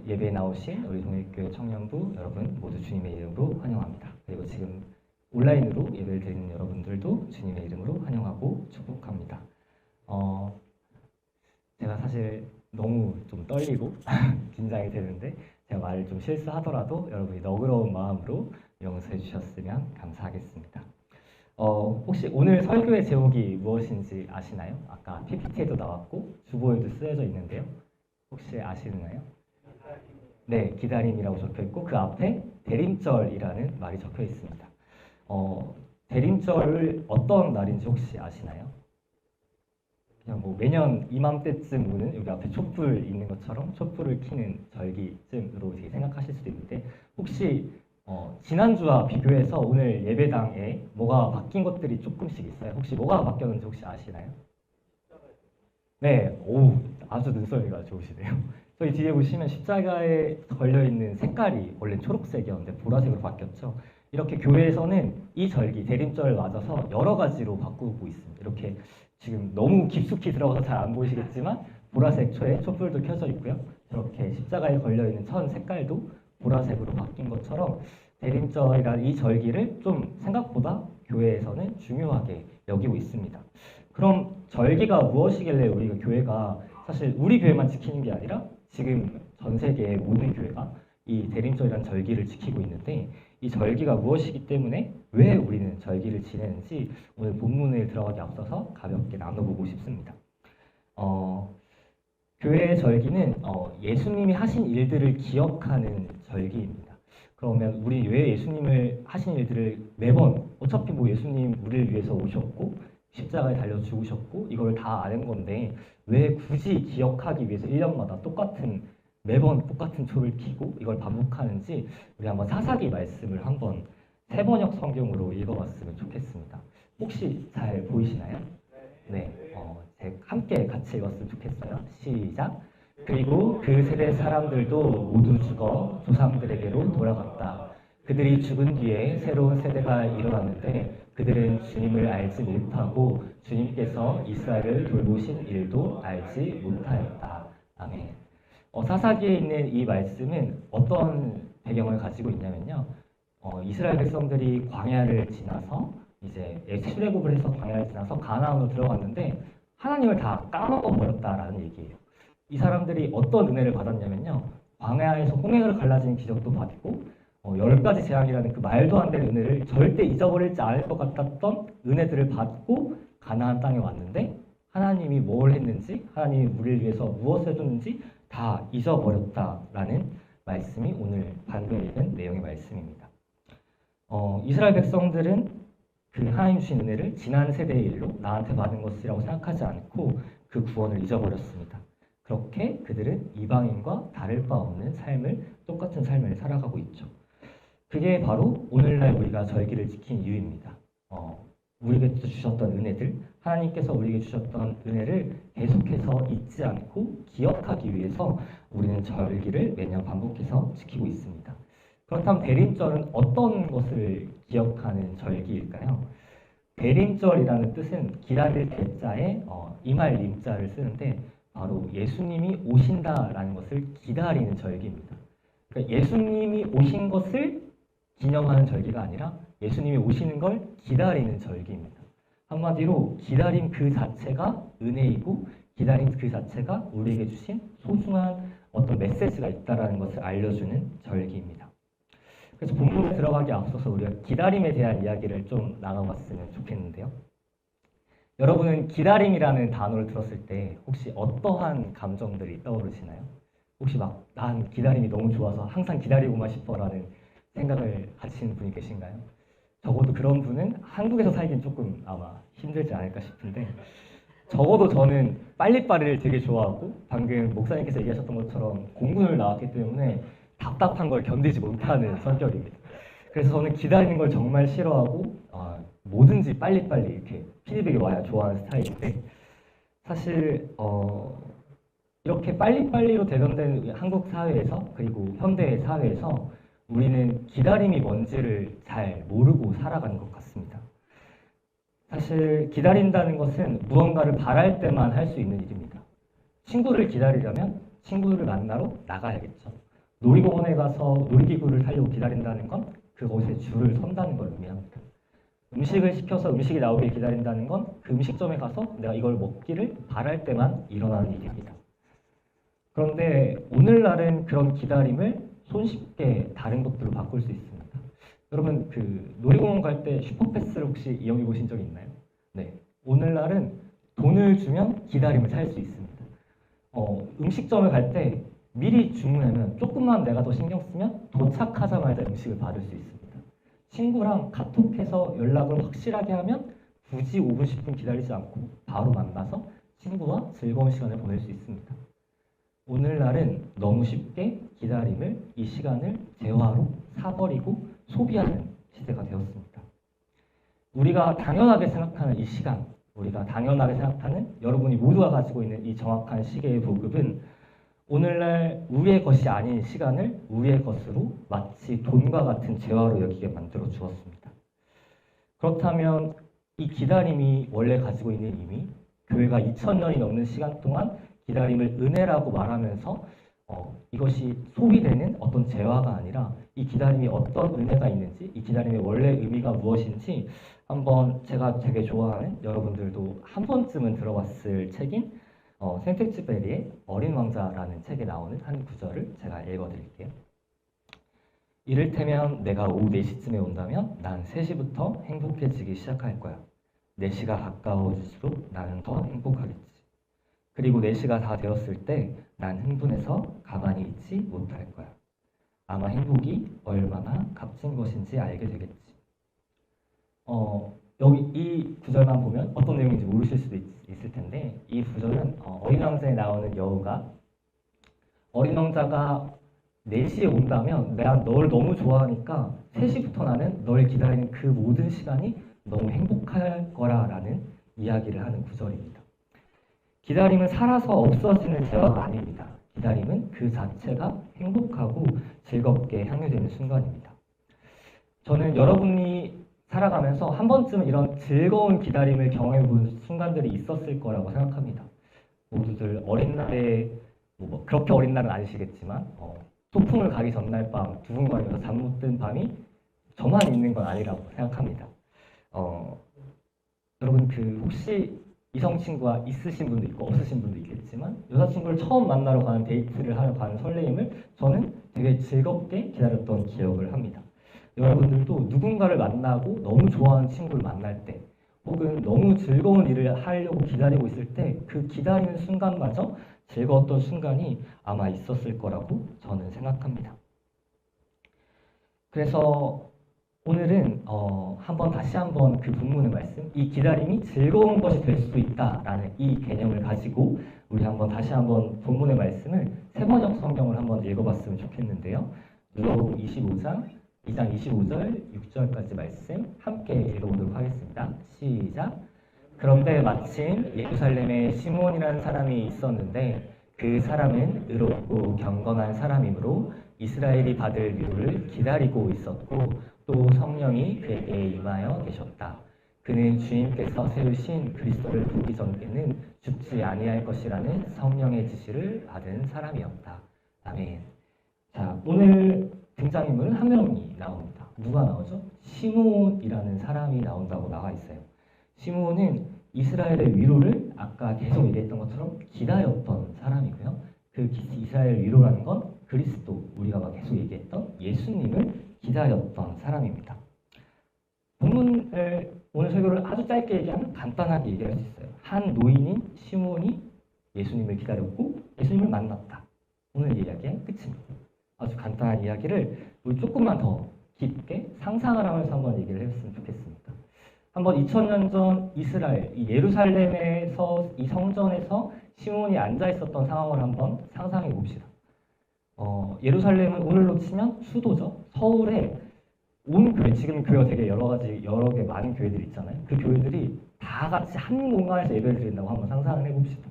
예배에 나오신 우리 동일교회 청년부 여러분 모두 주님의 이름으로 환영합니다. 그리고 지금 온라인으로 예배를 드리는 여러분들도 주님의 이름으로 환영하고 축복합니다. 제가 사실 너무 좀 떨리고 긴장이 되는데 제가 말을 좀 실수하더라도 여러분이 너그러운 마음으로 용서해 주셨으면 감사하겠습니다. 혹시 오늘 설교의 제목이 무엇인지 아시나요? 아까 PPT에도 나왔고 주보에도 쓰여져 있는데요. 혹시 아시나요? 네, 기다림이라고 적혀 있고 그 앞에 대림절이라는 말이 적혀 있습니다. 대림절을 어떤 날인지 혹시 아시나요? 그냥 뭐 매년 이맘때쯤 오는 여기 앞에 촛불 있는 것처럼 촛불을 켜는 절기쯤으로 생각하실 수도 있는데 혹시 지난주와 비교해서 오늘 예배당에 뭐가 바뀐 것들이 조금씩 있어요. 혹시 뭐가 바뀌었는지 혹시 아시나요? 네, 오, 아주 눈썰미가 좋으시네요. 저희 뒤에 보시면 십자가에 걸려있는 색깔이 원래 초록색이었는데 보라색으로 바뀌었죠. 이렇게 교회에서는 이 절기, 대림절을 맞아서 여러 가지로 바꾸고 있습니다. 이렇게 지금 너무 깊숙이 들어가서 잘 안 보이시겠지만 보라색 초에 촛불도 켜져 있고요. 이렇게 십자가에 걸려있는 천 색깔도 보라색으로 바뀐 것처럼 대림절이라는 이 절기를 좀 생각보다 교회에서는 중요하게 여기고 있습니다. 그럼 절기가 무엇이길래 우리가 교회가 사실 우리 교회만 지키는 게 아니라 지금 전 세계의 모든 교회가 이 대림절이라는 절기를 지키고 있는데 이 절기가 무엇이기 때문에 왜 우리는 절기를 지내는지 오늘 본문에 들어가기 앞서서 가볍게 나눠보고 싶습니다. 교회의 절기는 예수님이 하신 일들을 기억하는 절기입니다. 그러면 우리 왜 예수님을 하신 일들을 매번 어차피 뭐 예수님 우리를 위해서 오셨고 십자가에 달려 죽으셨고 이걸 다 아는 건데 왜 굳이 기억하기 위해서 1년마다 매번 똑같은 초를 켜고 이걸 반복하는지 우리 한번 사사기 말씀을 한번 세번역 성경으로 읽어봤으면 좋겠습니다. 혹시 잘 보이시나요? 네, 함께 같이 읽었으면 좋겠어요. 시작! 그리고 그 세대 사람들도 모두 죽어 조상들에게로 돌아갔다. 그들이 죽은 뒤에 새로운 세대가 일어났는데 그들은 주님을 알지 못하고 주님께서 이스라엘을 돌보신 일도 알지 못하였다. 아멘. 사사기에 있는 이 말씀은 어떤 배경을 가지고 있냐면요. 이스라엘 백성들이 광야를 지나서 이제 출애굽을 해서 광야를 지나서 가나안으로 들어갔는데 하나님을 다 까먹어 버렸다라는 얘기예요. 이 사람들이 어떤 은혜를 받았냐면요. 광야에서 홍해를 갈라지는 기적도 받고 10가지 재앙이라는 그 말도 안 되는 은혜를 절대 잊어버리지 않을 것 같았던 은혜들을 받고 가나안 땅에 왔는데 하나님이 뭘 했는지 하나님이 우리를 위해서 무엇을 해줬는지 다 잊어버렸다라는 말씀이 오늘 방금 읽은 내용의 말씀입니다. 이스라엘 백성들은 그 하나님 주신 은혜를 지난 세대의 일로 나한테 받은 것이라고 생각하지 않고 그 구원을 잊어버렸습니다. 그렇게 그들은 이방인과 다를 바 없는 똑같은 삶을 살아가고 있죠. 그게 바로 오늘날 우리가 절기를 지킨 이유입니다. 우리에게 주셨던 은혜들, 하나님께서 우리에게 주셨던 은혜를 계속해서 잊지 않고 기억하기 위해서 우리는 절기를 매년 반복해서 지키고 있습니다. 그렇다면 대림절은 어떤 것을 기억하는 절기일까요? 대림절이라는 뜻은 기다릴 대자에 임할 림자를 쓰는데 바로 예수님이 오신다라는 것을 기다리는 절기입니다. 그러니까 예수님이 오신 것을 기념하는 절기가 아니라 예수님이 오시는 걸 기다리는 절기입니다. 한마디로 기다림 그 자체가 은혜이고 기다림 그 자체가 우리에게 주신 소중한 어떤 메시지가 있다는 것을 알려주는 절기입니다. 그래서 본문에 들어가기 앞서서 우리가 기다림에 대한 이야기를 좀 나눠봤으면 좋겠는데요. 여러분은 기다림이라는 단어를 들었을 때 혹시 어떠한 감정들이 떠오르시나요? 혹시 난 기다림이 너무 좋아서 항상 기다리고만 싶어라는 생각을 가지시는 분이 계신가요? 적어도 그런 분은 한국에서 살긴 조금 아마 힘들지 않을까 싶은데 적어도 저는 빨리빨리를 되게 좋아하고 방금 목사님께서 얘기하셨던 것처럼 공군을 나왔기 때문에 답답한 걸 견디지 못하는 성격입니다. 그래서 저는 기다리는 걸 정말 싫어하고 뭐든지 빨리빨리 이렇게 피드백이 와야 좋아하는 스타일인데 사실 이렇게 빨리빨리로 대변되는 한국 사회에서 그리고 현대 사회에서 우리는 기다림이 뭔지를 잘 모르고 살아가는 것 같습니다. 사실 기다린다는 것은 무언가를 바랄 때만 할 수 있는 일입니다. 친구를 기다리려면 친구를 만나러 나가야겠죠. 놀이공원에 가서 놀이기구를 타려고 기다린다는 건 그곳에 줄을 선다는 걸 의미합니다. 음식을 시켜서 음식이 나오길 기다린다는 건 그 음식점에 가서 내가 이걸 먹기를 바랄 때만 일어나는 일입니다. 그런데 오늘날은 그런 기다림을 손쉽게 다른 것들로 바꿀 수 있습니다. 여러분 그 놀이공원 갈 때 슈퍼패스를 혹시 이용해 보신 적 있나요? 네. 오늘날은 돈을 주면 기다림을 살 수 있습니다. 음식점을 갈 때 미리 주문하면 조금만 내가 더 신경 쓰면 도착하자마자 음식을 받을 수 있습니다. 친구랑 카톡해서 연락을 확실하게 하면 굳이 5분, 10분 기다리지 않고 바로 만나서 친구와 즐거운 시간을 보낼 수 있습니다. 오늘날은 너무 쉽게 기다림을, 이 시간을 재화로 사버리고 소비하는 시대가 되었습니다. 우리가 당연하게 생각하는 이 시간, 우리가 당연하게 생각하는 여러분이 모두가 가지고 있는 이 정확한 시계의 보급은 오늘날 우리의 것이 아닌 시간을 우리의 것으로 마치 돈과 같은 재화로 여기게 만들어 주었습니다. 그렇다면 이 기다림이 원래 가지고 있는 의미, 교회가 2000년이 넘는 시간 동안 기다림을 은혜라고 말하면서 이것이 소비되는 어떤 재화가 아니라 이 기다림이 어떤 은혜가 있는지, 이 기다림의 원래 의미가 무엇인지 한번 제가 되게 좋아하는 여러분들도 한 번쯤은 들어봤을 책인 생텍쥐페리의 어린 왕자라는 책에 나오는 한 구절을 제가 읽어드릴게요. 이를테면 내가 오후 4시쯤에 온다면 난 3시부터 행복해지기 시작할 거야. 4시가 가까워질수록 나는 더 행복하겠지. 그리고 4시가 다 되었을 때 난 흥분해서 가만히 있지 못할 거야. 아마 행복이 얼마나 값진 것인지 알게 되겠지. 여기 이 구절만 보면 어떤 내용인지 모르실 수도 있을 텐데 이 구절은 어린 왕자에 나오는 여우가 어린 왕자가 4시에 온다면 내가 널 너무 좋아하니까 3시부터 나는 널 기다리는 그 모든 시간이 너무 행복할 거라라는 이야기를 하는 구절입니다. 기다림은 살아서 없어지는 재화가 아닙니다. 기다림은 그 자체가 행복하고 즐겁게 향유되는 순간입니다. 저는 여러분이 살아가면서 한 번쯤은 이런 즐거운 기다림을 경험해 본 순간들이 있었을 거라고 생각합니다. 모두들 어린 날에 뭐 그렇게 어린 날은 아니시겠지만 소풍을 가기 전날 밤 두근거리면서 잠 못 든 밤이 저만 있는 건 아니라고 생각합니다. 여러분 그 혹시 이성 친구가 있으신 분도 있고 없으신 분도 있겠지만 여자친구를 처음 만나러 가는 데이트를 하러 가는 설레임을 저는 되게 즐겁게 기다렸던 기억을 합니다. 여러분들도 누군가를 만나고 너무 좋아하는 친구를 만날 때 혹은 너무 즐거운 일을 하려고 기다리고 있을 때 그 기다리는 순간마저 즐거웠던 순간이 아마 있었을 거라고 저는 생각합니다. 그래서 오늘은 다시 한번 그 본문의 말씀, 이 기다림이 즐거운 것이 될 수도 있다라는 이 개념을 가지고 우리 다시 한번 본문의 말씀을 세번역 성경을 한번 읽어봤으면 좋겠는데요. 누가복음 25장 2장 25절 6절까지 말씀 함께 읽어보도록 하겠습니다. 시작. 그런데 마침 예루살렘에 시므온이라는 사람이 있었는데 그 사람은 의롭고 경건한 사람이므로 이스라엘이 받을 위로를 기다리고 있었고 또 성령이 그에게 임하여 계셨다. 그는 주님께서 세우신 그리스도를 보기 전에는 죽지 아니할 것이라는 성령의 지시를 받은 사람이었다. 아멘. 자, 오늘 등장인물은 한 명이 나옵니다. 누가 나오죠? 시므온이라는 사람이 나온다고 나와 있어요. 시므온은 이스라엘의 위로를 아까 계속 얘기했던 것처럼 기다렸던 사람이고요. 그 이스라엘 위로라는 건 그리스도, 우리가 막 계속 얘기했던 예수님을 기다렸던 사람입니다. 본문을 오늘 설교를 아주 짧게 얘기하면 간단하게 얘기할 수 있어요. 한 노인인 시므온이 예수님을 기다렸고 예수님을 만났다. 오늘 이야기의 끝입니다. 아주 간단한 이야기를 우리 조금만 더 깊게 상상을 하면서 한번 얘기를 했으면 좋겠습니다. 한번 2000년 전 이스라엘, 이 예루살렘에서 이 성전에서 시므온이 앉아 있었던 상황을 한번 상상해 봅시다. 예루살렘은 오늘로 치면 수도죠. 서울에 온 교회, 지금 교회가 되게 여러 개 많은 교회들이 있잖아요. 그 교회들이 다 같이 한 공간에서 예배를 드린다고 한번 상상을 해봅시다.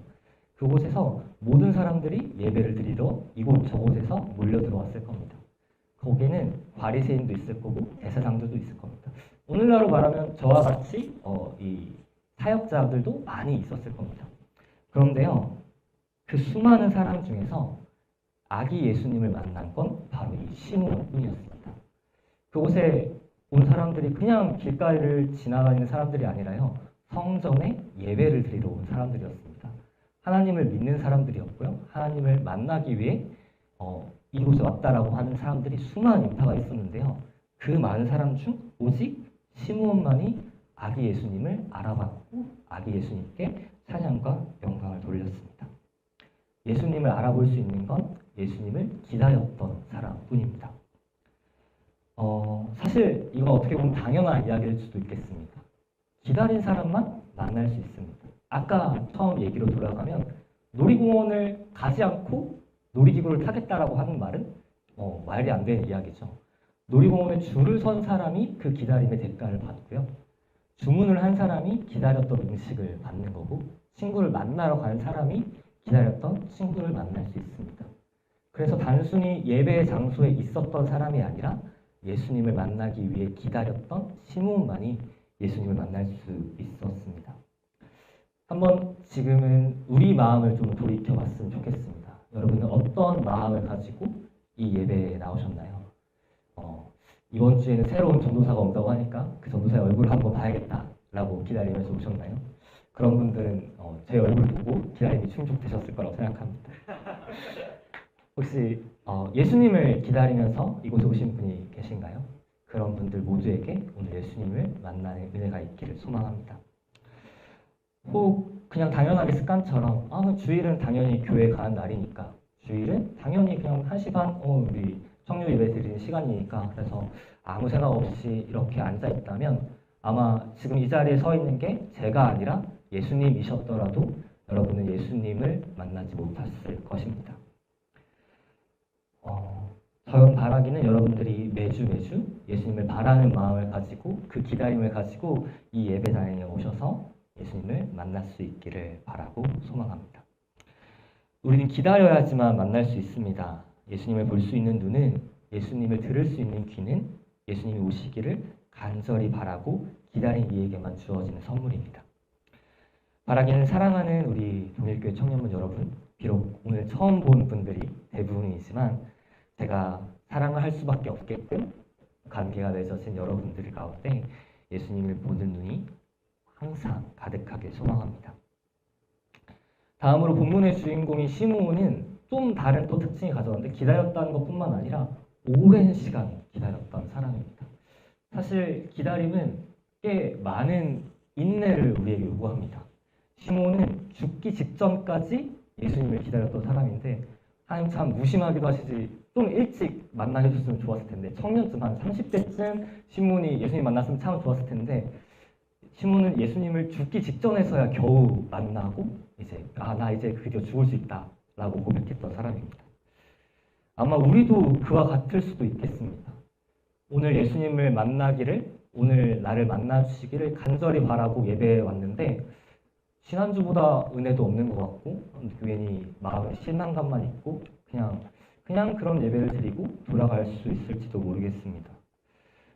그곳에서 모든 사람들이 예배를 드리러 이곳 저곳에서 몰려 들어왔을 겁니다. 거기에는 바리새인도 있을 거고 대제사장들도 있을 겁니다. 오늘날로 말하면 저와 같이 이 사역자들도 많이 있었을 겁니다. 그런데요, 그 수많은 사람 중에서 아기 예수님을 만난 건 바로 이 시므온뿐이었습니다. 그곳에 온 사람들이 그냥 길가를 지나다니는 사람들이 아니라요. 성전에 예배를 드리러 온 사람들이었습니다. 하나님을 믿는 사람들이었고요. 하나님을 만나기 위해 이곳에 왔다라고 하는 사람들이 수많은 인파가 있었는데요. 그 많은 사람 중 오직 시므온만이 아기 예수님을 알아봤고 아기 예수님께 찬양과 영광을 돌렸습니다. 예수님을 알아볼 수 있는 건 예수님을 기다렸던 사람뿐입니다. 사실 이건 어떻게 보면 당연한 이야기일 수도 있겠습니다. 기다린 사람만 만날 수 있습니다. 아까 처음 얘기로 돌아가면 놀이공원을 가지 않고 놀이기구를 타겠다라고 하는 말은 말이 안 되는 이야기죠. 놀이공원에 줄을 선 사람이 그 기다림의 대가를 받고요. 주문을 한 사람이 기다렸던 음식을 받는 거고 친구를 만나러 간 사람이 기다렸던 친구를 만날 수 있습니다. 그래서 단순히 예배 장소에 있었던 사람이 아니라 예수님을 만나기 위해 기다렸던 시므온만이 예수님을 만날 수 있었습니다. 한번 지금은 우리 마음을 좀 돌이켜봤으면 좋겠습니다. 여러분은 어떤 마음을 가지고 이 예배에 나오셨나요? 이번 주에는 새로운 전도사가 온다고 하니까 그 전도사의 얼굴을 한번 봐야겠다라고 기다리면서 오셨나요? 그런 분들은 제 얼굴 보고 기다림이 충족되셨을 거라고 생각합니다. 혹시 예수님을 기다리면서 이곳에 오신 분이 계신가요? 그런 분들 모두에게 오늘 예수님을 만나는 은혜가 있기를 소망합니다. 혹 그냥 당연하게 습관처럼 주일은 당연히 교회 가는 날이니까 주일은 당연히 그냥 1시간 우리 청년 예배 드리는 시간이니까 그래서 아무 생각 없이 이렇게 앉아 있다면 아마 지금 이 자리에 서 있는 게 제가 아니라 예수님이셨더라도 여러분은 예수님을 만나지 못했을 것입니다. 저는 바라기는 여러분들이 매주 예수님을 바라는 마음을 가지고 그 기다림을 가지고 이 예배당에 오셔서 예수님을 만날 수 있기를 바라고 소망합니다. 우리는 기다려야지만 만날 수 있습니다. 예수님을 볼 수 있는 눈은, 예수님을 들을 수 있는 귀는 예수님이 오시기를 간절히 바라고 기다린 이에게만 주어지는 선물입니다. 바라기는 사랑하는 우리 동일교회 청년분 여러분, 비록 오늘 처음 본 분들이 대부분이지만 제가 사랑을 할 수밖에 없게끔 관계가 맺어진 여러분들 가운데 예수님을 보는 눈이 항상 가득하게 소망합니다. 다음으로 본문의 주인공인 시므온은 좀 다른 또 특징이 가져왔는데 기다렸다는 것뿐만 아니라 오랜 시간 기다렸던 사람입니다. 사실 기다림은 꽤 많은 인내를 우리에게 요구합니다. 시므온은 죽기 직전까지 예수님을 기다렸던 사람인데 한참 무심하기도 하시지 좀 일찍 만나게 해줬으면 좋았을 텐데 청년쯤 한 30대쯤 시므온이 예수님 만났으면 참 좋았을 텐데 시므온은 예수님을 죽기 직전에서야 겨우 만나고 이제 나 이제 드디어 죽을 수 있다 라고 고백했던 사람입니다. 아마 우리도 그와 같을 수도 있겠습니다. 오늘 예수님을 만나기를, 오늘 나를 만나주시기를 간절히 바라고 예배에 왔는데 지난주보다 은혜도 없는 것 같고 괜히 마음에 실망감만 있고 그냥 그런 예배를 드리고 돌아갈 수 있을지도 모르겠습니다.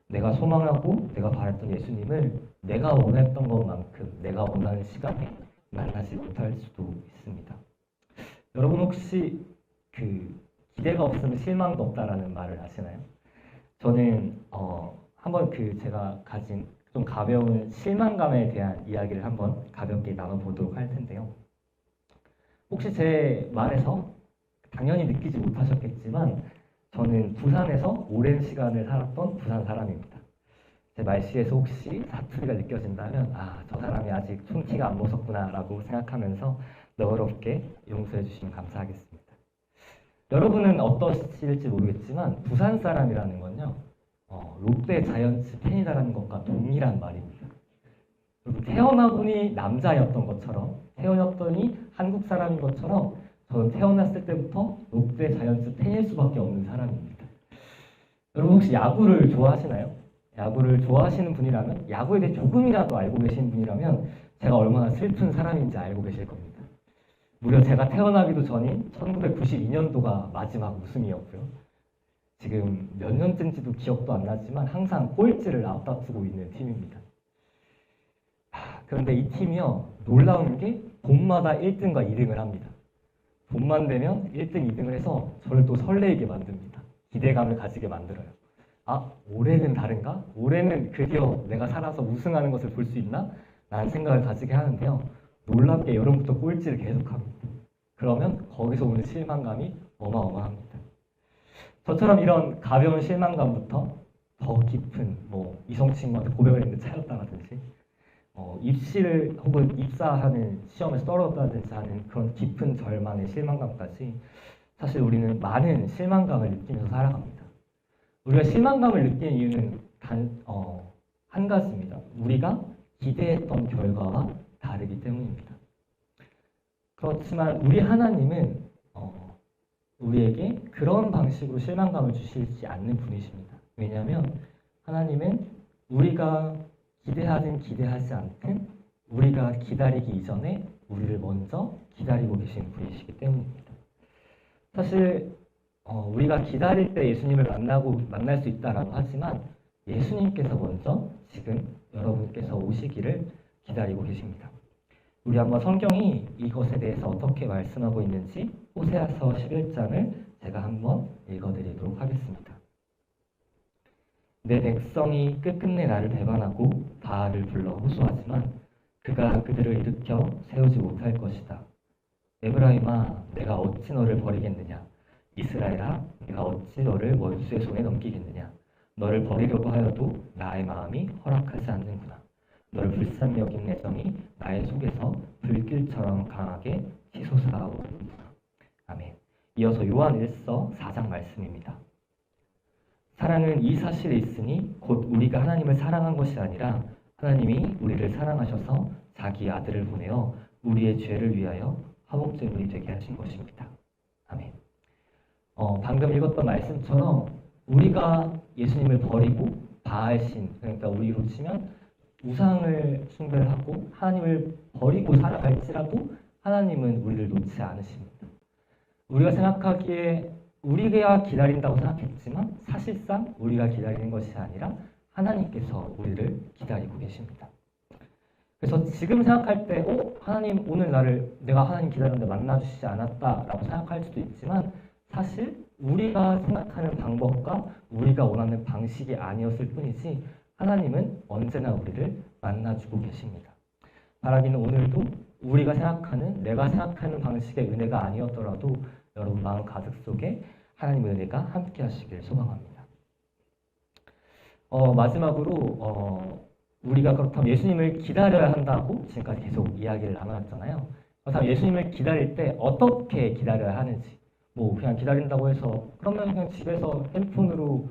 내가 소망하고 내가 바랬던 예수님을 내가 원했던 것만큼 내가 원하는 시간에 만나지 못할 수도 있습니다. 여러분 혹시 기대가 없으면 실망도 없다라는 말을 아시나요? 저는 한번 제가 가진 좀 가벼운 실망감에 대한 이야기를 한번 가볍게 나눠보도록 할 텐데요. 혹시 제 말에서 당연히 느끼지 못하셨겠지만 저는 부산에서 오랜 시간을 살았던 부산 사람입니다. 제 말씨에서 혹시 사투리가 느껴진다면 저 사람이 아직 손티가 안 벗었구나 라고 생각하면서 너그럽게 용서해 주시면 감사하겠습니다. 여러분은 어떠실지 모르겠지만 부산 사람이라는 건요 롯데 자이언츠 팬이라는 것과 동일한 말입니다. 태어나 보니 남자였던 것처럼 태어났더니 한국 사람인 것처럼 저는 태어났을 때부터 롯데 자이언츠 팬일 수밖에 없는 사람입니다. 여러분 혹시 야구를 좋아하시나요? 야구를 좋아하시는 분이라면 야구에 대해 조금이라도 알고 계신 분이라면 제가 얼마나 슬픈 사람인지 알고 계실 겁니다. 무려 제가 태어나기도 전인 1992년도가 마지막 우승이었고요. 지금 몇 년째인지도 기억도 안 나지만 항상 꼴찌를 앞다투고 있는 팀입니다. 그런데 이 팀이요 놀라운 게 봄마다 1등과 2등을 합니다. 봄만 되면 1등, 2등을 해서 저를 또 설레게 만듭니다. 기대감을 가지게 만들어요. 아, 올해는 다른가? 올해는 드디어 내가 살아서 우승하는 것을 볼 수 있나? 라는 생각을 가지게 하는데요. 놀랍게 여름부터 꼴찌를 계속합니다. 그러면 거기서 오는 실망감이 어마어마합니다. 저처럼 이런 가벼운 실망감부터 더 깊은 이성 친구한테 고백을 했는데 차였다라든지 입시를 혹은 입사하는 시험에서 떨어졌다든지 하는 그런 깊은 절망의 실망감까지 사실 우리는 많은 실망감을 느끼면서 살아갑니다. 우리가 실망감을 느끼는 이유는 한 가지입니다. 우리가 기대했던 결과와 다르기 때문입니다. 그렇지만 우리 하나님은 우리에게 그런 방식으로 실망감을 주시지 않는 분이십니다. 왜냐하면 하나님은 우리가 기대하든 기대하지 않든 우리가 기다리기 이전에 우리를 먼저 기다리고 계신 분이시기 때문입니다. 사실 우리가 기다릴 때 예수님을 만날 수 있다라고 하지만 예수님께서 먼저 지금 여러분께서 오시기를 기다리고 계십니다. 우리 한번 성경이 이것에 대해서 어떻게 말씀하고 있는지 호세아서 11장을 제가 한번 읽어드리도록 하겠습니다. 내 백성이 끝끝내 나를 배반하고 바알을 불러 호소하지만 그가 그들을 일으켜 세우지 못할 것이다. 에브라임아, 내가 어찌 너를 버리겠느냐? 이스라엘아, 내가 어찌 너를 원수의 손에 넘기겠느냐? 너를 버리려고 하여도 나의 마음이 허락하지 않는구나. 너를 불쌍히 여긴 애정이 나의 속에서 불길처럼 강하게 치솟아오르는구나. 아멘. 이어서 요한 1서 4장 말씀입니다. 사랑은 이 사실에 있으니 곧 우리가 하나님을 사랑한 것이 아니라 하나님이 우리를 사랑하셔서 자기 아들을 보내어 우리의 죄를 위하여 화목제물이 되게 하신 것입니다. 아멘. 방금 읽었던 말씀처럼 우리가 예수님을 버리고 바알신, 그러니까 우리로 치면 우상을 숭배를 하고 하나님을 버리고 살아갈지라도 하나님은 우리를 놓지 않으십니다. 우리가 생각하기에 우리가 기다린다고 생각했지만 사실상 우리가 기다리는 것이 아니라 하나님께서 우리를 기다리고 계십니다. 그래서 지금 생각할 때 하나님 오늘 내가 하나님 기다렸는데 만나주시지 않았다라고 생각할 수도 있지만 사실 우리가 생각하는 방법과 우리가 원하는 방식이 아니었을 뿐이지 하나님은 언제나 우리를 만나주고 계십니다. 바라기는 오늘도 내가 생각하는 방식의 은혜가 아니었더라도 여러분 마음 가득 속에 하나님의 은혜가 함께 하시길 소망합니다. 마지막으로 우리가 그렇다면 예수님을 기다려야 한다고 지금까지 계속 이야기를 나눠왔잖아요. 그렇다면 예수님을 기다릴 때 어떻게 기다려야 하는지 그냥 기다린다고 해서 그러면 그냥 집에서 핸드폰으로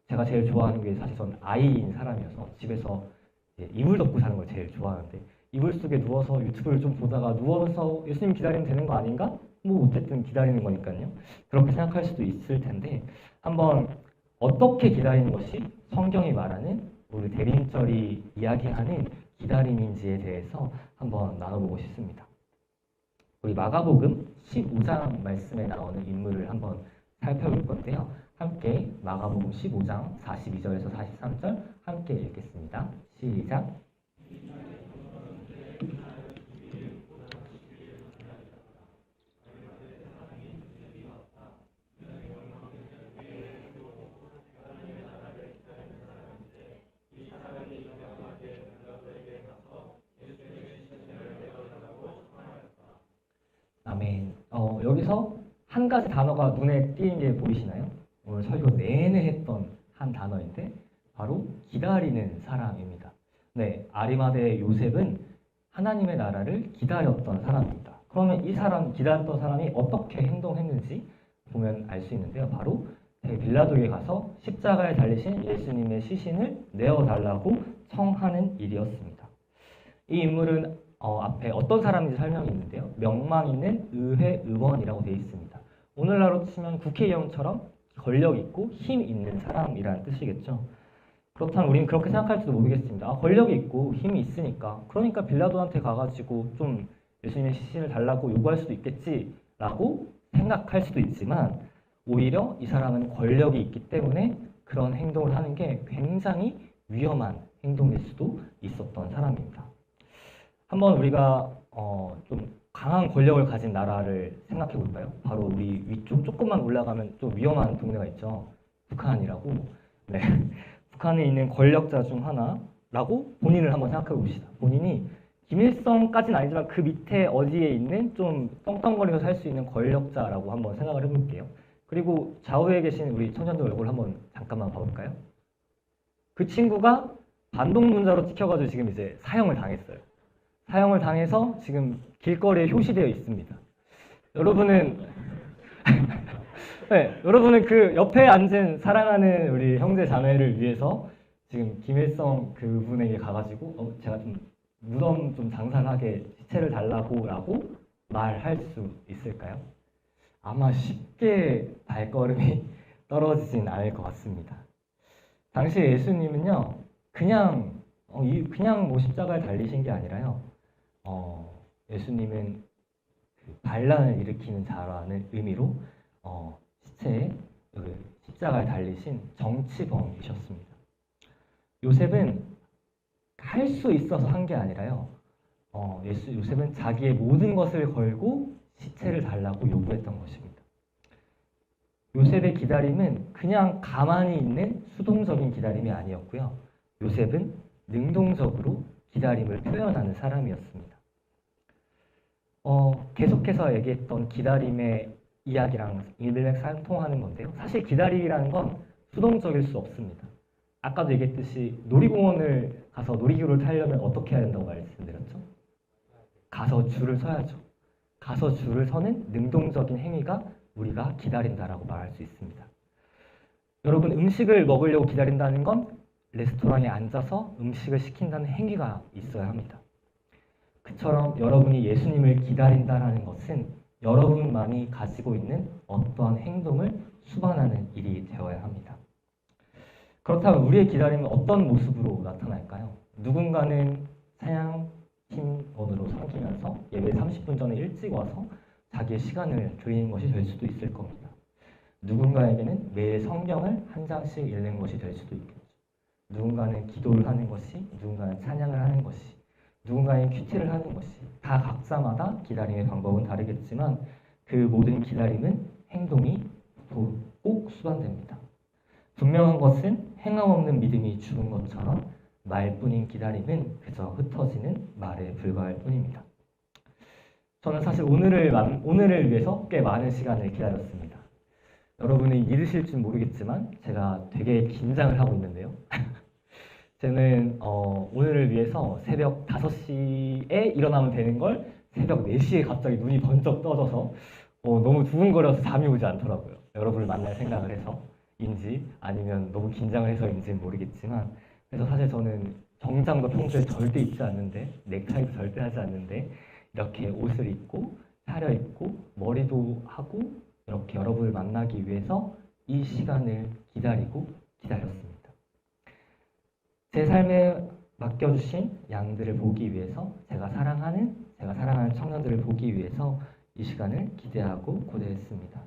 제가 제일 좋아하는 게 사실 전 아이인 사람이어서 집에서 이불 덮고 자는 걸 제일 좋아하는데 이불 속에 누워서 유튜브를 좀 보다가 누워서 예수님 기다리면 되는 거 아닌가? 어쨌든 기다리는 거니까요. 그렇게 생각할 수도 있을 텐데 한번 어떻게 기다리는 것이 성경이 말하는 우리 대림절이 이야기하는 기다림인지에 대해서 한번 나눠보고 싶습니다. 우리 마가복음 15장 말씀에 나오는 인물을 한번 살펴볼 건데요. 함께 마가복음 15장 42절에서 43절 함께 읽겠습니다. 시작. 아멘. 여기서 한 가지 단어가 눈에 띄는 게 보이시나요? 오늘 설교 내내 했던 한 단어인데 바로 기다리는 사람입니다. 네, 아리마대 요셉은 하나님의 나라를 기다렸던 사람입니다. 그러면 이 사람, 기다렸던 사람이 어떻게 행동했는지 보면 알 수 있는데요. 바로 빌라도에 가서 십자가에 달리신 예수님의 시신을 내어달라고 청하는 일이었습니다. 이 인물은 앞에 어떤 사람인지 설명이 있는데요. 명망 있는 의회 의원이라고 되어 있습니다. 오늘날로 치면 국회의원처럼 권력 있고 힘 있는 사람이라는 뜻이겠죠. 그렇다면 우리는 그렇게 생각할지도 모르겠습니다. 권력이 있고 힘이 있으니까 그러니까 빌라도한테 가가지고 좀 예수님의 시신을 달라고 요구할 수도 있겠지라고 생각할 수도 있지만 오히려 이 사람은 권력이 있기 때문에 그런 행동을 하는 게 굉장히 위험한 행동일 수도 있었던 사람입니다. 한번 우리가 좀 강한 권력을 가진 나라를 생각해 볼까요? 바로 우리 위쪽 조금만 올라가면 좀 위험한 동네가 있죠. 북한이라고. 네. 북한에 있는 권력자 중 하나라고 본인을 한번 생각해 봅시다. 본인이 김일성까지는 아니지만 그 밑에 어디에 있는 좀 떵떵거리면서 살 수 있는 권력자라고 한번 생각을 해볼게요. 그리고 좌우에 계신 우리 청년들 얼굴 한번 잠깐만 봐볼까요? 그 친구가 반동문자로 찍혀가지고 지금 이제 사형을 당했어요. 사형을 당해서 지금 길거리에 효시되어 있습니다. 여러분은 네, 여러분은 그 옆에 앉은 사랑하는 우리 형제 자매를 위해서 지금 김일성 그분에게 가가지고 제가 좀 무덤 좀 장사하게 시체를 달라고라고 말할 수 있을까요? 아마 쉽게 발걸음이 떨어지진 않을 것 같습니다. 당시 예수님은요, 그냥 뭐 십자가를 달리신 게 아니라요, 예수님은 그 반란을 일으키는 자라는 의미로 시체에 십자가를 달리신 정치범이셨습니다. 요셉은 할 수 있어서 한 게 아니라요, 요셉은 자기의 모든 것을 걸고 시체를 달라고 요구했던 것입니다. 요셉의 기다림은 그냥 가만히 있는 수동적인 기다림이 아니었고요. 요셉은 능동적으로 기다림을 표현하는 사람이었습니다. 계속해서 얘기했던 기다림의 이야기랑 일맥상통하는 건데요. 사실 기다림이라는 건 수동적일 수 없습니다. 아까도 얘기했듯이 놀이공원을 가서 놀이기구를 타려면 어떻게 해야 된다고 말씀드렸죠? 가서 줄을 서야죠. 가서 줄을 서는 능동적인 행위가 우리가 기다린다라고 말할 수 있습니다. 여러분, 음식을 먹으려고 기다린다는 건 레스토랑에 앉아서 음식을 시킨다는 행위가 있어야 합니다. 그처럼 여러분이 예수님을 기다린다는 것은 여러분만이 가지고 있는 어떠한 행동을 수반하는 일이 되어야 합니다. 그렇다면 우리의 기다림은 어떤 모습으로 나타날까요? 누군가는 찬양 팀원으로 섬기면서 예배 30분 전에 일찍 와서 자기의 시간을 드리는 것이 될 수도 있을 겁니다. 누군가에게는 매일 성경을 한 장씩 읽는 것이 될 수도 있겠죠. 누군가는 기도를 하는 것이, 누군가는 찬양을 하는 것이, 누군가는 큐티를 하는 것이, 다 각자마다 기다림의 방법은 다르겠지만 그 모든 기다림은 행동이 꼭 수반됩니다. 분명한 것은 행함 없는 믿음이 죽은 것처럼 말뿐인 기다림은 그저 흩어지는 말에 불과할 뿐입니다. 저는 사실 오늘을 위해서 꽤 많은 시간을 기다렸습니다. 여러분이 믿으실 줄 모르겠지만 제가 되게 긴장을 하고 있는데요. 저는 오늘을 위해서 새벽 5시에 일어나면 되는 걸 새벽 4시에 갑자기 눈이 번쩍 떠져서 너무 두근거려서 잠이 오지 않더라고요. 여러분을 만날 생각을 해서인지 아니면 너무 긴장을 해서인지는 모르겠지만, 그래서 사실 저는 정장도 평소에 절대 입지 않는데, 넥타이도 절대 하지 않는데 이렇게 옷을 입고 차려입고 머리도 하고 이렇게 여러분을 만나기 위해서 이 시간을 기다렸습니다. 제 삶에 맡겨주신 양들을 보기 위해서, 제가 사랑하는 청년들을 보기 위해서 이 시간을 기대하고 고대했습니다.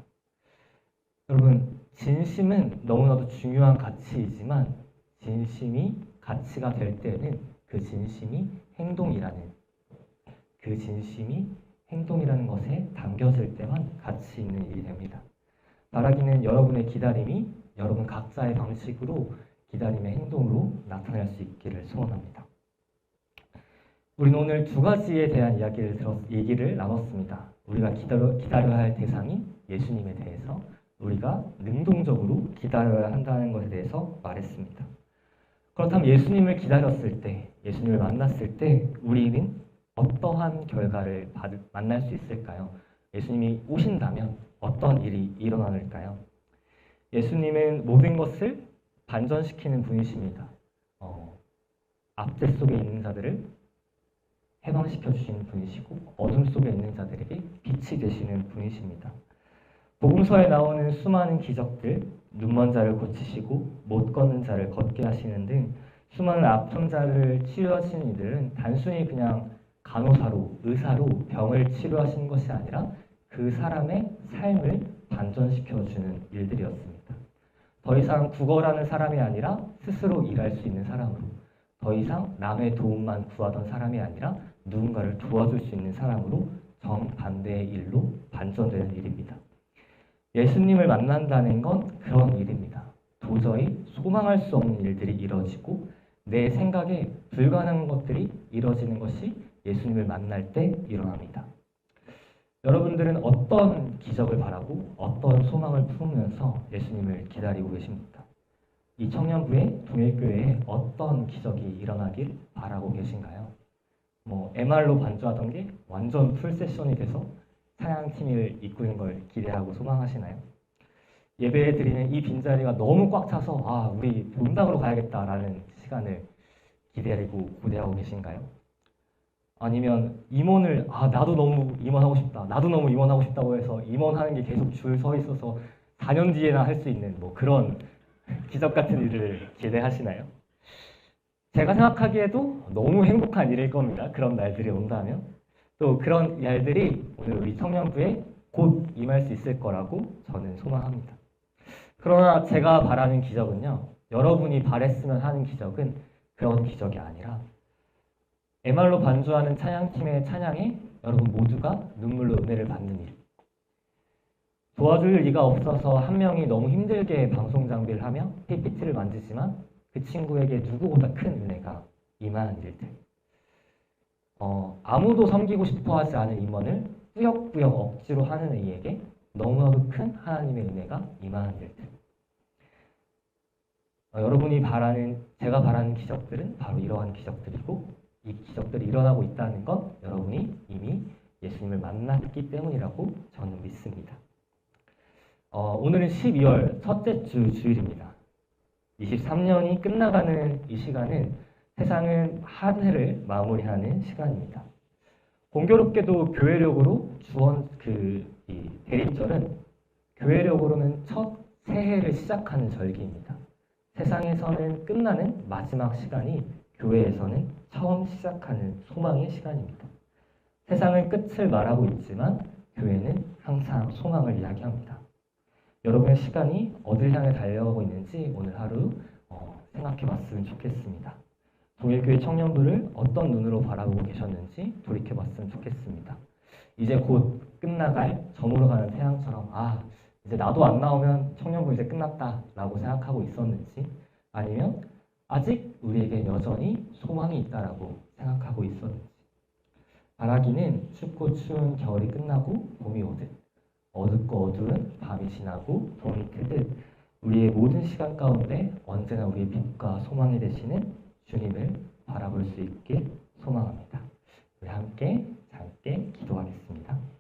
여러분, 진심은 너무나도 중요한 가치이지만 진심이 가치가 될 때는 그 진심이 행동이라는 것에 담겨질 때만 가치 있는 일이 됩니다. 바라기는 여러분의 기다림이 여러분 각자의 방식으로 기다림의 행동으로 나타날 수 있기를 소원합니다. 우리는 오늘 두 가지에 대한 얘기를 나눴습니다. 우리가 기다려야 할 대상이 예수님에 대해서, 우리가 능동적으로 기다려야 한다는 것에 대해서 말했습니다. 그렇다면 예수님을 기다렸을 때, 예수님을 만났을 때 우리는 어떠한 결과를 만날 수 있을까요? 예수님이 오신다면 어떤 일이 일어날까요? 예수님은 모든 것을 반전시키는 분이십니다. 압제 속에 있는 자들을 해방시켜 주시는 분이시고 어둠 속에 있는 자들에게 빛이 되시는 분이십니다. 복음서에 나오는 수많은 기적들, 눈먼 자를 고치시고 못 걷는 자를 걷게 하시는 등 수많은 아픈 자를 치료하시는 이들은 단순히 그냥 간호사로, 의사로 병을 치료하시는 것이 아니라 그 사람의 삶을 반전시켜주는 일들이었습니다. 더 이상 구걸하는 사람이 아니라 스스로 일할 수 있는 사람으로, 더 이상 남의 도움만 구하던 사람이 아니라 누군가를 도와줄 수 있는 사람으로 정반대의 일로 반전되는 일입니다. 예수님을 만난다는 건 그런 일입니다. 도저히 소망할 수 없는 일들이 이뤄지고 내 생각에 불가능한 것들이 이뤄지는 것이 예수님을 만날 때 일어납니다. 여러분들은 어떤 기적을 바라고 어떤 소망을 품으면서 예수님을 기다리고 계십니까? 이 청년부의 동일교회에 어떤 기적이 일어나길 바라고 계신가요? MR로 반주하던 게 완전 풀세션이 돼서 찬양팀을 이끄는 걸 기대하고 소망하시나요? 예배 드리는 이 빈자리가 너무 꽉 차서 우리 본당으로 가야겠다라는 시간을 기다리고 고대하고 계신가요? 아니면 임원을 나도 너무 임원하고 싶다, 나도 너무 임원하고 싶다고 해서 임원하는 게 계속 줄 서 있어서 4년 뒤에나 할 수 있는 그런 기적 같은 일을 기대하시나요? 제가 생각하기에도 너무 행복한 일일 겁니다. 그런 날들이 온다면. 또 그런 날들이 오늘 우리 청년부에 곧 임할 수 있을 거라고 저는 소망합니다. 그러나 제가 바라는 기적은요, 여러분이 바랬으면 하는 기적은 그런 기적이 아니라 MR로 반주하는 찬양팀의 찬양에 여러분 모두가 눈물로 은혜를 받는 일. 도와줄 리가 없어서 한 명이 너무 힘들게 방송 장비를 하며 PPT를 만지지만 그 친구에게 누구보다 큰 은혜가 임하는 일들. 아무도 섬기고 싶어 하지 않은 임원을 꾸역꾸역 억지로 하는 이에게 너무나도 큰 하나님의 은혜가 임하는 일들. 여러분이 제가 바라는 기적들은 바로 이러한 기적들이고, 이 기적들이 일어나고 있다는 건 여러분이 이미 예수님을 만났기 때문이라고 저는 믿습니다. 오늘은 12월 첫째 주 주일입니다. 23년이 끝나가는 이 시간은 세상은 한 해를 마무리하는 시간입니다. 공교롭게도 교회력으로 이 대립절은 교회력으로는 첫 새해를 시작하는 절기입니다. 세상에서는 끝나는 마지막 시간이 교회에서는 처음 시작하는 소망의 시간입니다. 세상은 끝을 말하고 있지만 교회는 항상 소망을 이야기합니다. 여러분의 시간이 어딜 향해 달려가고 있는지 오늘 하루 생각해 봤으면 좋겠습니다. 동일교회 청년부를 어떤 눈으로 바라보고 계셨는지 돌이켜 봤으면 좋겠습니다. 이제 곧 끝나갈 저물어 가는 태양처럼 이제 나도 안 나오면 청년부 이제 끝났다 라고 생각하고 있었는지, 아니면 아직 우리에게 여전히 소망이 있다라고 생각하고 있었는지. 바라기는 춥고 추운 겨울이 끝나고 봄이 오듯, 어둡고 어두운 밤이 지나고 봄이 트듯 우리의 모든 시간 가운데 언제나 우리의 빛과 소망이 되시는 주님을 바라볼 수 있길 소망합니다. 우리 함께 짧게 기도하겠습니다.